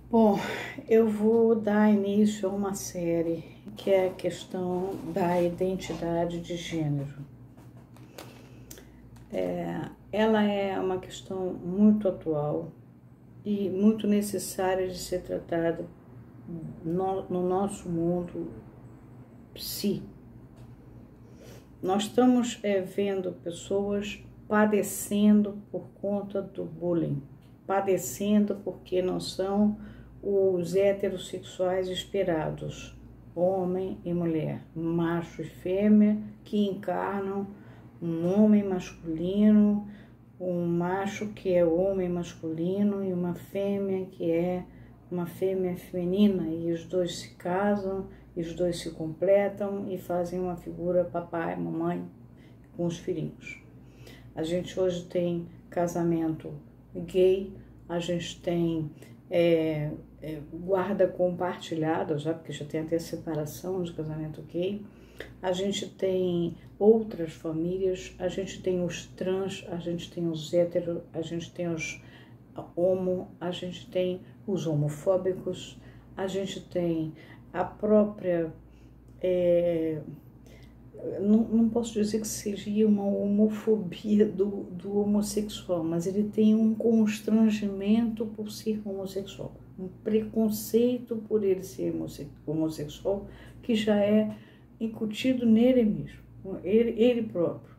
Bom, eu vou dar início a uma série que é a questão da identidade de gênero. Ela é uma questão muito atual e muito necessária de ser tratada no nosso mundo psi. Nós estamos vendo pessoas padecendo por conta do bullying, padecendo porque não são os heterossexuais esperados, homem e mulher, macho e fêmea, que encarnam um homem masculino, um macho que é homem masculino e uma fêmea que é uma fêmea feminina, e os dois se casam, e os dois se completam e fazem uma figura papai, mamãe com os filhinhos. A gente hoje tem casamento gay, a gente tem guarda compartilhada, já porque já tem até separação de casamento gay, a gente tem outras famílias, a gente tem os trans, a gente tem os héteros, a gente tem os homo, a gente tem os homofóbicos, a gente tem a própria... Não posso dizer que seja uma homofobia do homossexual, mas ele tem um constrangimento por ser homossexual, um preconceito por ele ser homossexual, que já é incutido nele mesmo, ele próprio.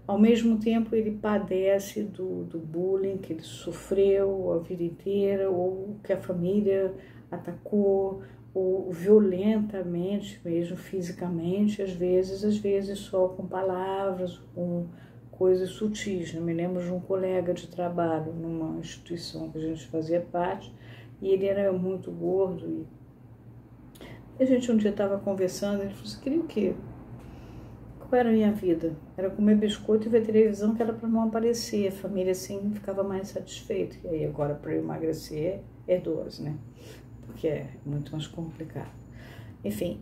Ao mesmo tempo, ele padece do bullying que ele sofreu a vida inteira, ou que a família atacou, ou violentamente, mesmo fisicamente, às vezes só com palavras, com coisas sutis. Eu me lembro de um colega de trabalho numa instituição que a gente fazia parte, e ele era muito gordo, e a gente um dia estava conversando, ele falou assim, queria o quê? Qual era a minha vida? Era comer biscoito e ver televisão, que era para não aparecer. A família assim ficava mais satisfeita. E aí agora para emagrecer é 12, né? Porque é muito mais complicado. Enfim,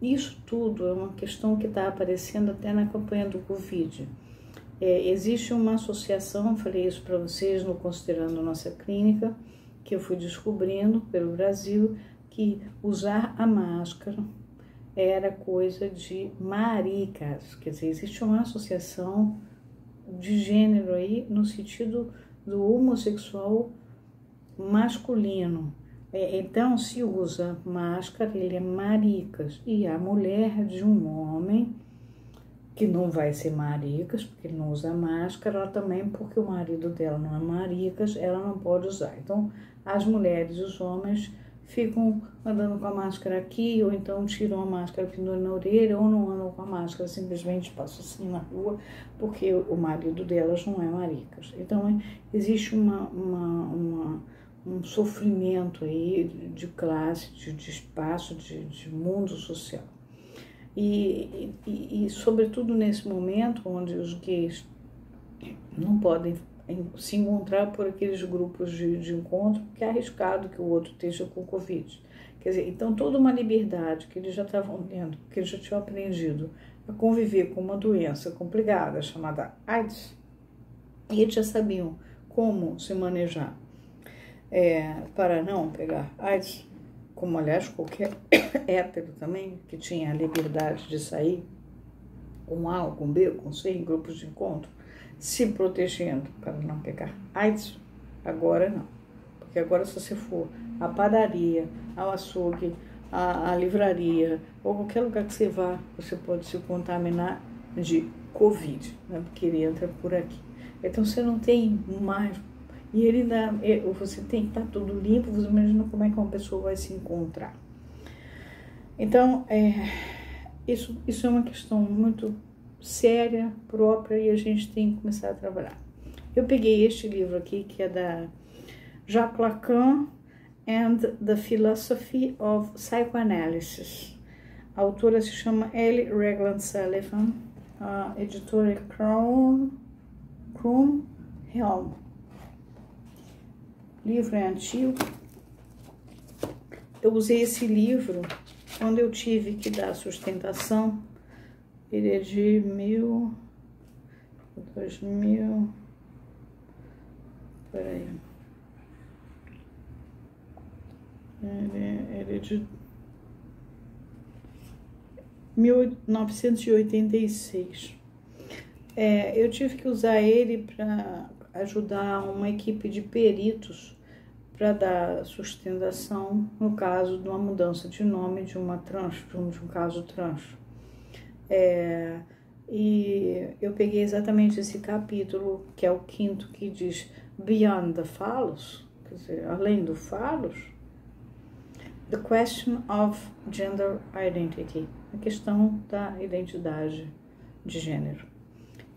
isso tudo é uma questão que está aparecendo até na campanha do Covid. Existe uma associação, falei isso para vocês no Considerando Nossa Clínica, que eu fui descobrindo pelo Brasil, que usar a máscara era coisa de maricas, quer dizer, existe uma associação de gênero aí no sentido do homossexual masculino. Então, se usa máscara, ele é maricas, e a mulher de um homem que não vai ser maricas, porque ele não usa máscara, ela também, porque o marido dela não é maricas, ela não pode usar. Então, as mulheres e os homens ficam andando com a máscara aqui, ou então tiram a máscara pendurando na orelha, ou não andam com a máscara, simplesmente passam assim na rua, porque o marido delas não é maricas. Então, existe um sofrimento aí de classe, de espaço, de mundo social. E sobretudo nesse momento onde os gays não podem se encontrar por aqueles grupos de encontro, porque é arriscado que o outro esteja com Covid. Quer dizer, então toda uma liberdade que eles já estavam tendo, que eles já tinham aprendido a conviver com uma doença complicada chamada AIDS, e eles já sabiam como se manejar para não pegar AIDS, como aliás qualquer hétero também, que tinha a liberdade de sair com A, com B, com C, em grupos de encontro, se protegendo para não pegar AIDS. Agora não, porque agora se você for à padaria, ao açougue, à livraria, ou qualquer lugar que você vá, você pode se contaminar de Covid, né? Porque ele entra por aqui. Então você não tem mais, e ele dá, você tem que estar tudo limpo, você imagina como é que uma pessoa vai se encontrar. Então, isso é uma questão muito séria, própria, e a gente tem que começar a trabalhar. Eu peguei este livro aqui, que é da Jacques Lacan and the Philosophy of Psychoanalysis. A autora se chama Ellie Ragland Sullivan, a editora é Krum Helm. O livro é antigo. Eu usei esse livro quando eu tive que dar sustentação. Ele é de 2000, peraí, Ele é de 1986. Eu tive que usar ele para ajudar uma equipe de peritos para dar sustentação no caso de uma mudança de nome de um caso trans. E eu peguei exatamente esse capítulo, que é o 5º, que diz Beyond the Phallus, quer dizer, além do phallus, The Question of Gender Identity, a questão da identidade de gênero.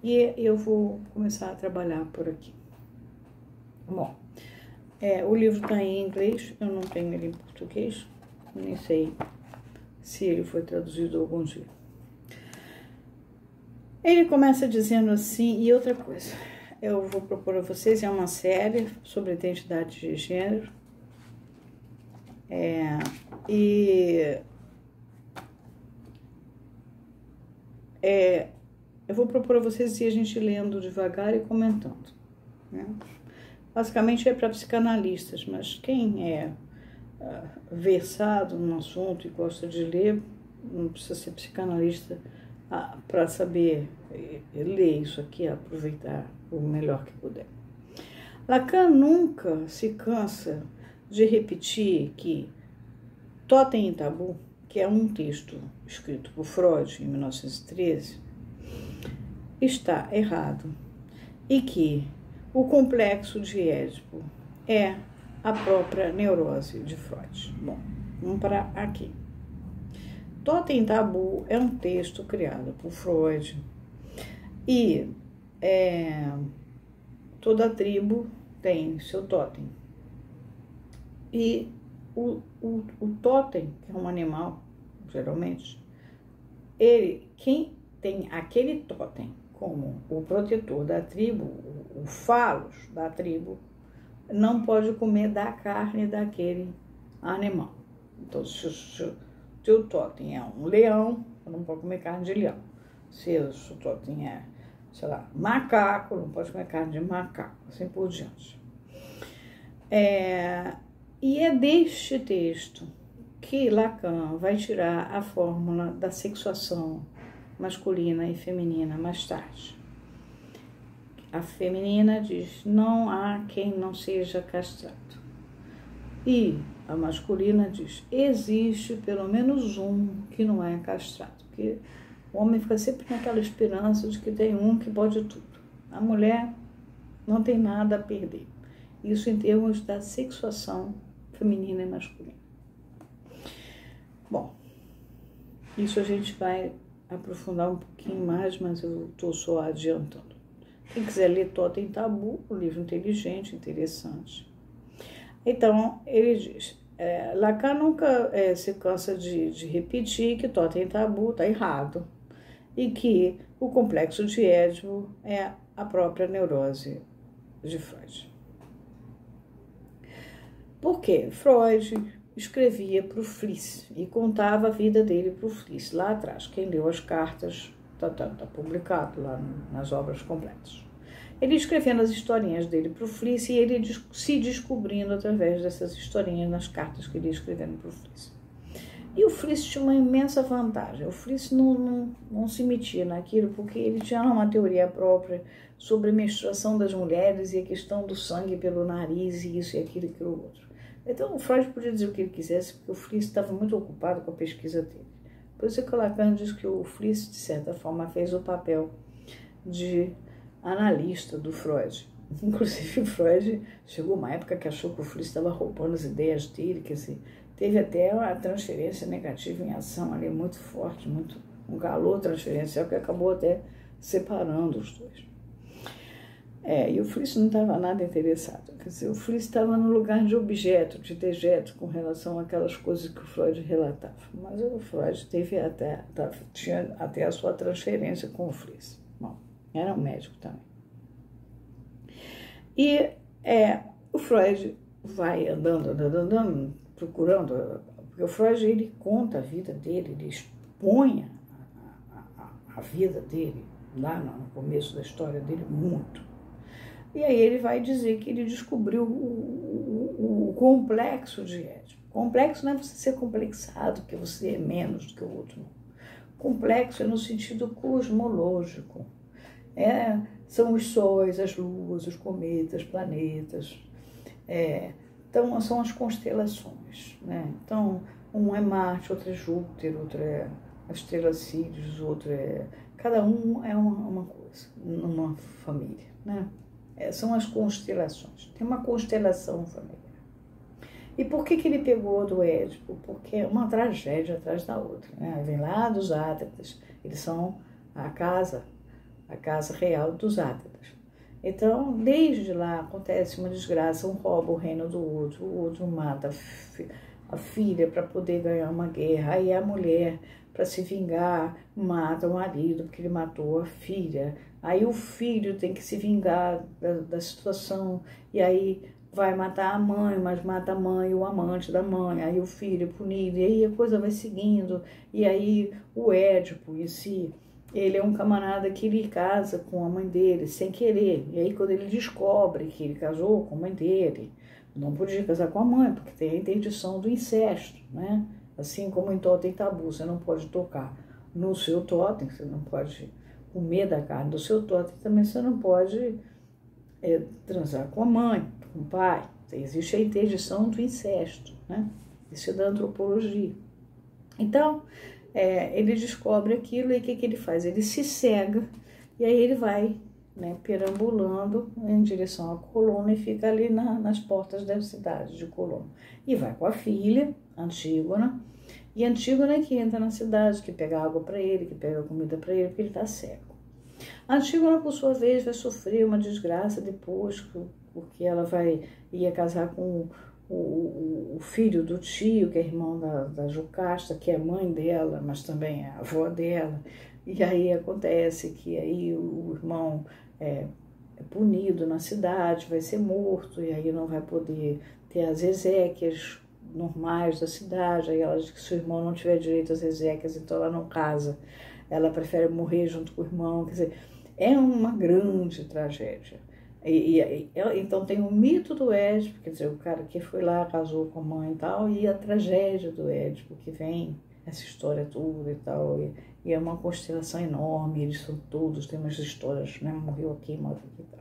E eu vou começar a trabalhar por aqui. Bom, o livro está em inglês, eu não tenho ele em português, nem sei se ele foi traduzido algum dia. Ele começa dizendo assim, e outra coisa, eu vou propor a vocês, é uma série sobre identidade de gênero, eu vou propor a vocês ir a gente lendo devagar e comentando, né? Basicamente é para psicanalistas, mas quem é versado no assunto e gosta de ler, não precisa ser psicanalista para saber ler isso aqui, aproveitar o melhor que puder. Lacan nunca se cansa de repetir que Totem e Tabu, que é um texto escrito por Freud em 1913, está errado e que o complexo de Édipo é a própria neurose de Freud. Bom, vamos parar aqui. Totem e Tabu é um texto criado por Freud e toda tribo tem seu totem. E o totem, que é um animal, geralmente, quem tem aquele totem como o protetor da tribo, o falos da tribo, não pode comer da carne daquele animal. Então, se o teu totem é um leão, não pode comer carne de leão. Se o seu totem é, sei lá, macaco, não pode comer carne de macaco, assim por diante. E é deste texto que Lacan vai tirar a fórmula da sexuação masculina e feminina mais tarde. A feminina diz, não há quem não seja castrado. E a masculina diz, existe pelo menos um que não é castrado. Porque o homem fica sempre naquela esperança de que tem um que pode tudo. A mulher não tem nada a perder. Isso em termos da sexuação feminina e masculina. Bom, isso a gente vai aprofundar um pouquinho mais, mas eu estou só adiantando. Quem quiser ler Totem e Tabu, um livro inteligente, interessante. Então, ele diz, Lacan nunca se cansa de repetir que Totem e Tabu está errado e que o complexo de Édipo é a própria neurose de Freud. Porque Freud escrevia para o Fliess e contava a vida dele para o Fliess lá atrás. Quem leu as cartas está publicado lá nas obras completas. Ele escrevendo as historinhas dele para o Fliess e ele se descobrindo através dessas historinhas nas cartas que ele ia escrevendo para o Fliess. E o Fliess tinha uma imensa vantagem. O Fliess não se metia naquilo porque ele tinha uma teoria própria sobre a menstruação das mulheres e a questão do sangue pelo nariz e isso e aquilo e aquilo outro. Então, o Freud podia dizer o que ele quisesse, porque o Fliess estava muito ocupado com a pesquisa dele. Por isso que o Lacan diz que o Fliess, de certa forma, fez o papel de analista do Freud. Inclusive, o Freud chegou uma época que achou que o Fliess estava roubando as ideias dele, que assim, teve até uma transferência negativa em ação ali muito forte, um calor transferencial que acabou até separando os dois. E o Fliess não estava nada interessado. Quer dizer, o Fliess estava no lugar de objeto, de dejeto, com relação àquelas coisas que o Freud relatava. Mas o Freud tinha até a sua transferência com o Fliess. Bom, era um médico também. E o Freud vai andando, procurando, porque o Freud ele conta a vida dele, ele expõe a vida dele lá no começo da história dele muito. E aí ele vai dizer que ele descobriu o complexo de Édipo. Complexo não é você ser complexado, porque você é menos do que o outro. Complexo é no sentido cosmológico. São os sóis, as luas, os cometas, planetas. Então, são as constelações, né? Então, um é Marte, outro é Júpiter, outro é a estrela Sírius, outro é... Cada um é uma coisa, numa família, né? São as constelações. Tem uma constelação familiar. E por que ele pegou do Édipo? Porque é uma tragédia atrás da outra, né? Vem lá dos Átridas, eles são a casa real dos Átridas. Então, desde lá acontece uma desgraça, um rouba o reino do outro, o outro mata a filha para poder ganhar uma guerra, aí a mulher, para se vingar, mata o marido porque ele matou a filha, aí o filho tem que se vingar da situação, e aí vai matar a mãe, mas mata a mãe e o amante da mãe, aí o filho é punido, e aí a coisa vai seguindo, e aí o Édipo em si, ele é um camarada que ele casa com a mãe dele, sem querer. E aí, quando ele descobre que ele casou com a mãe dele, não podia casar com a mãe, porque tem a interdição do incesto, né? Assim como em totem tabu, você não pode tocar no seu totem, você não pode comer da carne do seu totem, também você não pode transar com a mãe, com o pai. Existe a interdição do incesto, né? Isso é da antropologia. Então, ele descobre aquilo e o que ele faz? Ele se cega e aí ele vai, né, perambulando em direção à Colônia e fica ali nas portas da cidade de Colônia. E vai com a filha, Antígona, e Antígona é que entra na cidade, que pega água para ele, que pega comida para ele, porque ele está cego. Antígona, por sua vez, vai sofrer uma desgraça depois, porque ela ia casar com o filho do tio, que é irmão da Jocasta, que é mãe dela, mas também é avó dela. E aí acontece que aí o irmão é punido na cidade, vai ser morto, e aí não vai poder ter as exéquias normais da cidade. Aí ela diz que se o irmão não tiver direito às exéquias, então ela não casa. Ela prefere morrer junto com o irmão. Quer dizer, é uma grande tragédia. Então tem o mito do Édipo, quer dizer, o cara que foi lá, casou com a mãe e tal, e a tragédia do Édipo, que vem essa história toda e tal, e é uma constelação enorme, eles são todos, tem umas histórias, né, morreu aqui, morreu aqui e tal.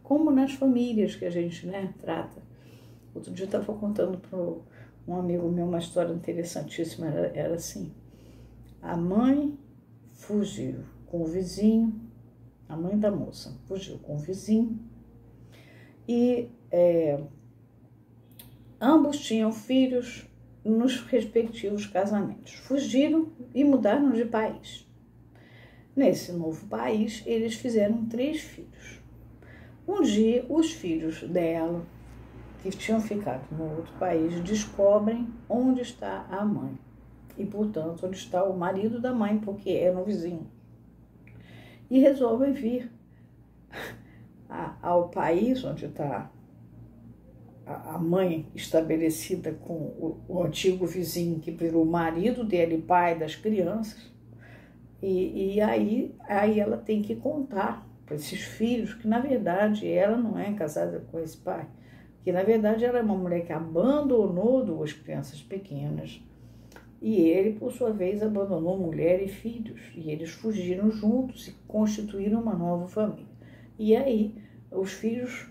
Como nas famílias que a gente, né, trata. Outro dia eu estava contando para um amigo meu uma história interessantíssima, era assim, a mãe fugiu com o vizinho, a mãe da moça fugiu com o vizinho, e ambos tinham filhos nos respectivos casamentos. Fugiram e mudaram de país. Nesse novo país, eles fizeram 3 filhos. Um dia, os filhos dela, que tinham ficado no outro país, descobrem onde está a mãe. E, portanto, onde está o marido da mãe, porque é no vizinho. E resolvem vir ao país onde está a mãe estabelecida com o antigo vizinho que virou marido dele e pai das crianças. E aí ela tem que contar para esses filhos que, na verdade, ela não é casada com esse pai. Que, na verdade, ela é uma mulher que abandonou 2 crianças pequenas. E ele, por sua vez, abandonou mulher e filhos. E eles fugiram juntos e constituíram uma nova família. E aí, os filhos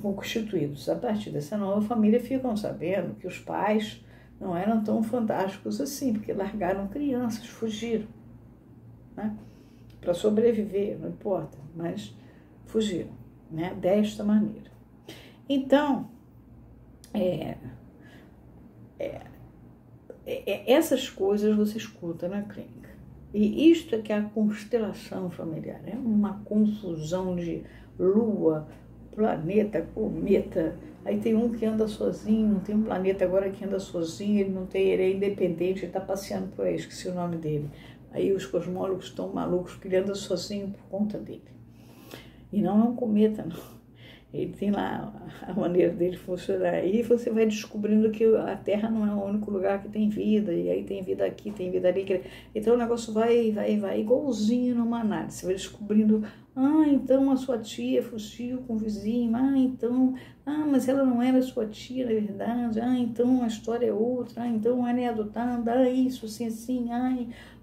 constituídos a partir dessa nova família ficam sabendo que os pais não eram tão fantásticos assim, porque largaram crianças, fugiram, né? Para sobreviver, não importa, mas fugiram, né? Desta maneira. Então, essas coisas você escuta na clínica. E isto é que é a constelação familiar, é uma confusão de lua, planeta, cometa. Aí tem um que anda sozinho, tem um planeta agora que anda sozinho, ele é independente, ele está passeando por aí, esqueci o nome dele. Aí os cosmólogos estão malucos, porque ele anda sozinho por conta dele. E não é um cometa, não. Ele tem lá a maneira dele funcionar. E você vai descobrindo que a Terra não é o único lugar que tem vida, e aí tem vida aqui, tem vida ali. Então o negócio vai igualzinho numa análise. Você vai descobrindo, então a sua tia fugiu com o vizinho, então, mas ela não era sua tia, na verdade, então a história é outra, então ela é adotada, isso, assim, assim,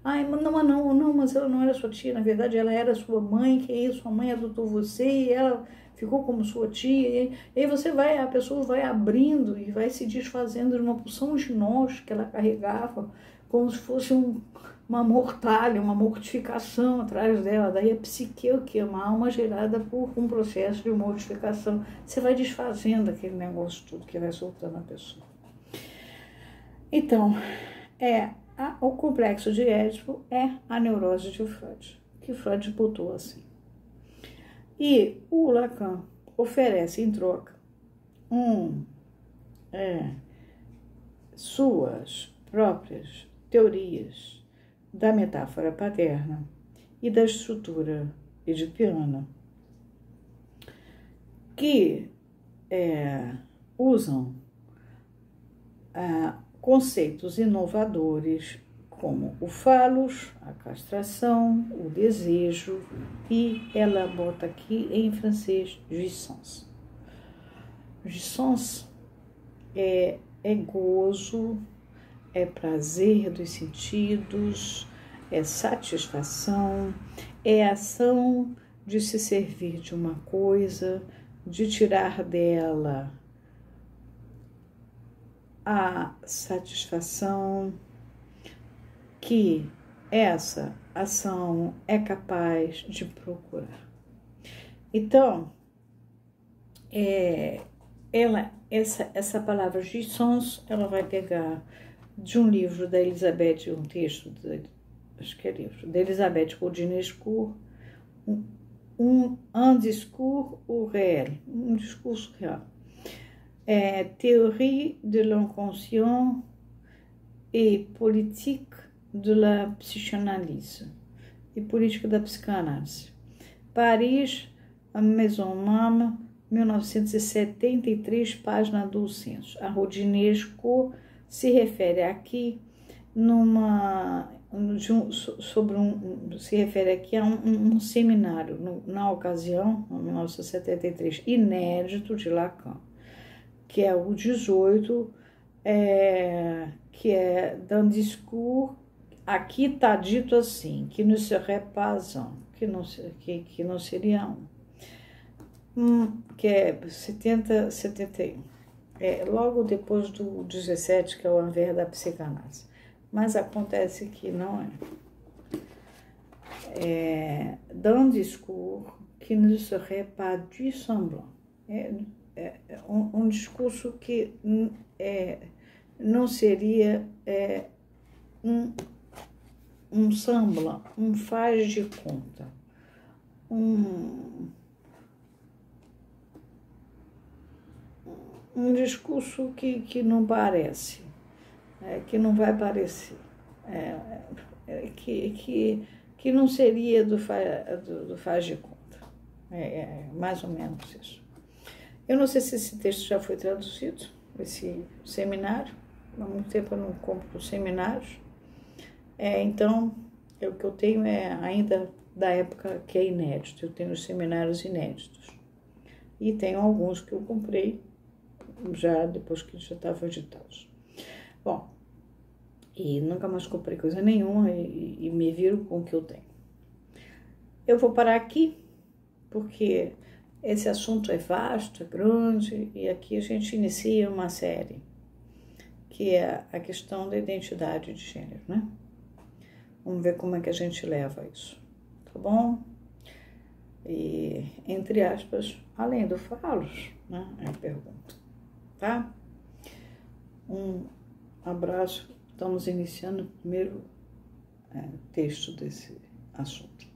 mas ela não era sua tia, na verdade ela era sua mãe, que aí sua mãe adotou você e ela ficou como sua tia, e aí a pessoa vai abrindo e vai se desfazendo de uma porção de nós que ela carregava, como se fosse uma mortalha, uma mortificação atrás dela. Daí a psique é o quê? Uma alma gerada por um processo de mortificação. Você vai desfazendo aquele negócio tudo que vai soltando a pessoa. Então, o complexo de Édipo é a neurose de Freud, que Freud botou assim. E o Lacan oferece em troca suas próprias teorias da metáfora paterna e da estrutura edipiana, que usam conceitos inovadores como o falos, a castração, o desejo, e ela bota aqui em francês jouissance. Jouissance é gozo, é prazer dos sentidos, é satisfação, é ação de se servir de uma coisa, de tirar dela a satisfação que essa ação é capaz de procurar. Então, essa palavra jouissance, ela vai pegar de um livro da Elisabeth, um texto, acho que é livro, da Elisabeth Rodinescourt, un discours au réel, um discurso real. Théorie de l'inconscient et politique de la psychanalyse, e política da psicanálise. Paris, Maison Mame, 1973, página 200. A Rodinescourt se refere aqui se refere aqui a um seminário, na ocasião, em 1973, inédito de Lacan, que é o 18, que é d'un discours, aqui está dito assim, que ne serait pas un, que não seria que é 71, logo depois do 17, que é o Anvers da psicanálise, mas acontece que não d'un discours que ne serait pas du semblant, um discurso que não seria um semblant, um faz de conta, um discurso que não parece, que não vai parecer, que não seria do faz de conta, mais ou menos isso. Eu não sei se esse texto já foi traduzido, esse seminário, há muito tempo eu não compro seminários, então o que eu tenho ainda da época que é inédito, eu tenho os seminários inéditos, e tenho alguns que eu comprei já depois que já estavam editados. Bom, e nunca mais comprei coisa nenhuma e me viro com o que eu tenho. Eu vou parar aqui, porque esse assunto é vasto, é grande, e aqui a gente inicia uma série, que é a questão da identidade de gênero, né? Vamos ver como é que a gente leva isso, tá bom? E, entre aspas, além do falos, né? É a pergunta, tá? Um abraço, estamos iniciando o primeiro texto desse assunto.